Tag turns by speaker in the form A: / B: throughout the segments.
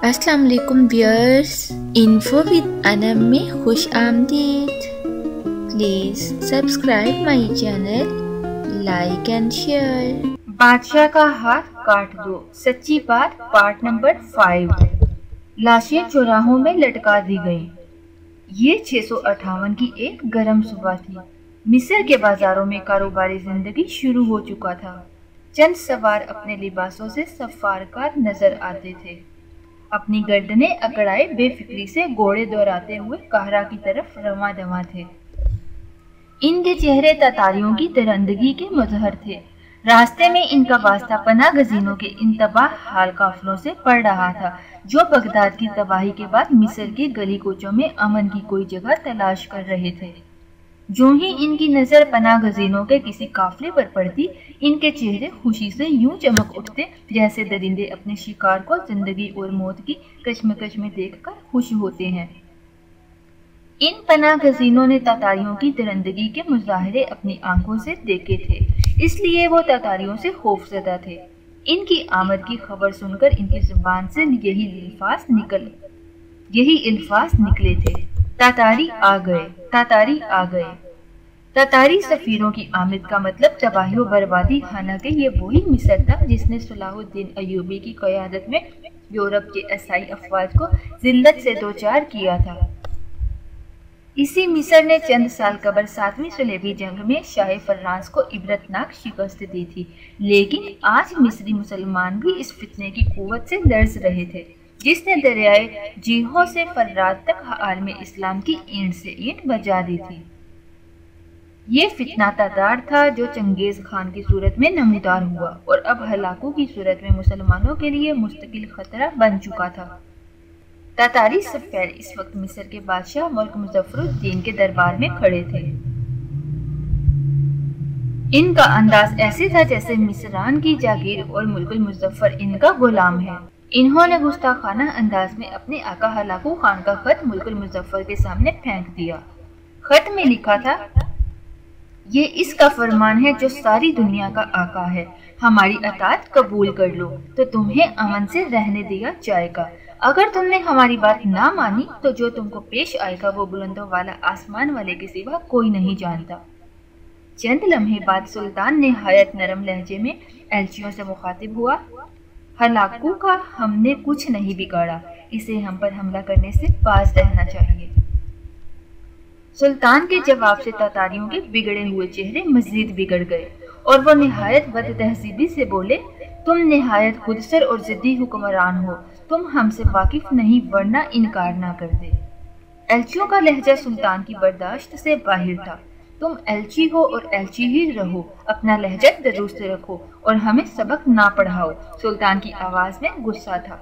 A: अस्सलाम वालेकुम viewers, info with Anam में खुश आमदीद। Please subscribe my channel, like and share.
B: बादशाह का हाथ काट दो, सच्ची बात पार्ट नंबर 5। लाशें चौराहों में लटका दी गईं। ये 658 की एक गर्म सुबह थी। मिस्र के बाजारों में कारोबारी जिंदगी शुरू हो चुका था। चंद सवार अपने लिबासों से सफारकार नजर आते थे। अपनी गर्दनें अकड़ाए बेफिक्री से घोड़े दौड़ाते हुए काहरा की तरफ रवां दवा थे। इनके चेहरे तातारियों की दरंदगी के मुजहर थे। रास्ते में इनका वास्ता पनाह गजीनों के इन तबाह हाल काफिलों से पड़ रहा था, जो बगदाद की तबाही के बाद मिस्र के गली कोचों में अमन की कोई जगह तलाश कर रहे थे। जो ही इनकी नजर पनाह गजीनों के किसी काफिले पर पड़ती, इनके चेहरे खुशी से यूं चमक उठते जैसे दरिंदे अपने शिकार को जिंदगी और मौत की कश्मकश में देखकर खुश होते हैं। इन पनाह गजीनों ने तातारियों की दरिंदगी के मुजाहरे अपनी आंखों से देखे थे, इसलिए वो तातारियों से खौफजदा थे। इनकी आमद की खबर सुनकर इनकी जुबान से यही अल्फाज निकले थे, तातारी आ गए, तातारी आ गए। तातारी सफीरों की आमद का मतलब तबाही और बर्बादी, हालांकि ये वही मिस्र था जिसने सलाहुद्दीन अय्यूबी की क़यादत में यूरोप के ईसाई अफवाज को जिल्लत से दोचार किया था। इसी मिस्र ने चंद साल कबल 7वीं सलेबी जंग में शाह फर्रांस को इबरतनाक शिकस्त दी थी, लेकिन आज मिस्री मुसलमान भी इस फितने की कुव्वत से लर्ज रहे थे जिसने दरियाए जीहो से फर्रात तक आलम इस्लाम की ईंट से ईंट बजा दी थी। ये फितना तातार था जो चंगेज खान की सूरत में नमूदार हुआ और अब हलाकू की सूरत में मुसलमानों के लिए मुस्तकिल खतरा बन चुका था। तातारी सफेद इस वक्त मिस्र के बादशाह मुल्क मुजफ्फरुद्दीन के दरबार में खड़े थे। इनका अंदाज ऐसे था जैसे मिस्रान की जागीर और मुल्कुल मुजफ्फर इनका गुलाम है। इन्होंने गुस्ताखाना अंदाज में अपने आका हलाकू खान का खत मुल्कुल मुजफ्फर के सामने फेंक दिया। खत में लिखा था, ये इसका फरमान है जो सारी दुनिया का आका है, हमारी अताअत कबूल कर लो तो तुम्हें अमन से रहने दिया जाएगा। अगर तुमने हमारी बात ना मानी तो जो तुमको पेश आएगा वो बुलंदों वाला आसमान वाले के सिवा कोई नहीं जानता। चंद लम्हे बाद सुल्तान निहायत नरम लहजे में एलचियों से मुखातिब हुआ, हलाकू का हमने कुछ नहीं बिगाड़ा, इसे हम पर हमला करने से बाज रहना चाहिए। सुल्तान के जवाब से तातारियों के बिगड़े हुए चेहरे मजीद बिगड़ गए और वो निहायत बद तहजीबी से बोले, तुम निहायत खुदसर और जिद्दी हुक्मरान हो, तुम हमसे वाकिफ नहीं वरना इनकार ना कर दे। एलचियों का लहजा सुल्तान की बर्दाश्त से बाहर था। तुम एलची हो और एलची ही रहो, अपना लहजा दुरुस्त रखो और हमें सबक ना पढ़ाओ। सुल्तान की आवाज में गुस्सा था।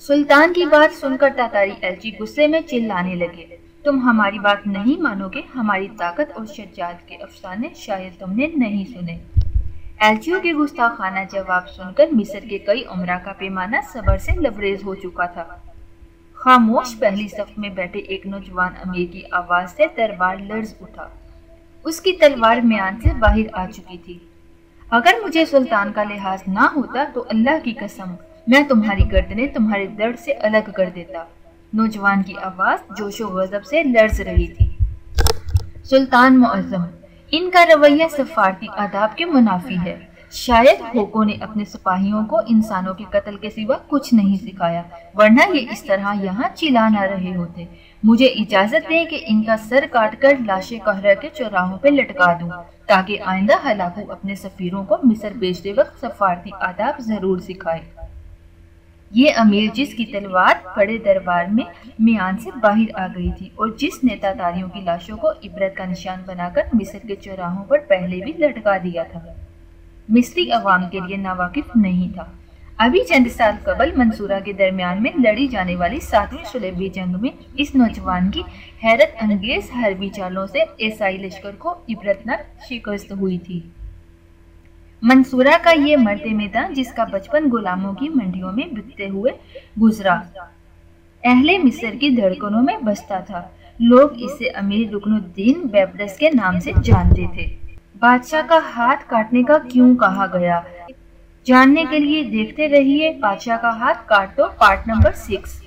B: सुल्तान की बात सुनकर तातारी एलची गुस्से में चिल्लाने लगे, तुम हमारी बात नहीं मानोगे, हमारी ताकत और शजाअत के अफसाने शायद तुमने नहीं सुने। एलचियों के गुस्ताखाना जवाब सुनकर मिस्र के कई उमरा का पैमाना सबर से लबरेज हो चुका था। खामोश पहली सफ में बैठे एक नौजवान अमीर की आवाज से दरबार लर्ज उठा। उसकी तलवार म्यान से बाहर आ चुकी थी। अगर मुझे सुल्तान का लिहाज ना होता तो अल्लाह की कसम मैं तुम्हारी गर्दनें तुम्हारे दर्द से अलग कर देता। नौजवान की आवाज जोशो गजब से लर्ज रही थी। सुल्तान मुअज्जम, इनका रवैया सफारती आदाब के मुनाफी है। शायद खोखों ने अपने सिपाहियों को इंसानों के कत्ल के सिवा कुछ नहीं सिखाया, वरना ये इस तरह यहाँ चिल्ला ना रहे होते। मुझे इजाजत दें कि इनका सर काटकर लाशें कहरा के चौराहों पे लटका दूं, ताकि आइंदा हलाकू अपने सफीरों को मिस्र भेजते वक्त सफारती आदाब जरूर सिखाए। ये अमीर जिसकी तलवार बड़े दरबार में मियान से बाहर आ गई थी और जिसने तातारियों की लाशों को इबरत का निशान बनाकर मिस्र के चौराहों पर पहले भी लटका दिया था, मिस्री अवाम के लिए नावाकिफ नहीं था। अभी चंद साल कबल मंसूरा के दरमियान में लड़ी जाने वाली 7वीं सलेबी जंग में इस नौजवान की हैरत अंगेज हरबी चालों से ईसाई लश्कर को इबरतनाक शिकस्त हुई थी। मंसूरा का ये मर्द मैदान जिसका बचपन गुलामों की मंडियों में बिकते हुए गुजरा, अहले मिस्र की धड़कनों में बसता था। लोग इसे अमीर रुकनुद्दीन बेबरस के नाम से जानते थे। बादशाह का हाथ काटने का क्यों कहा गया? جاننے کے لیے دیکھتے رہیے بادشاہ کا ہاتھ کاٹ دو پارٹ نمبر 6۔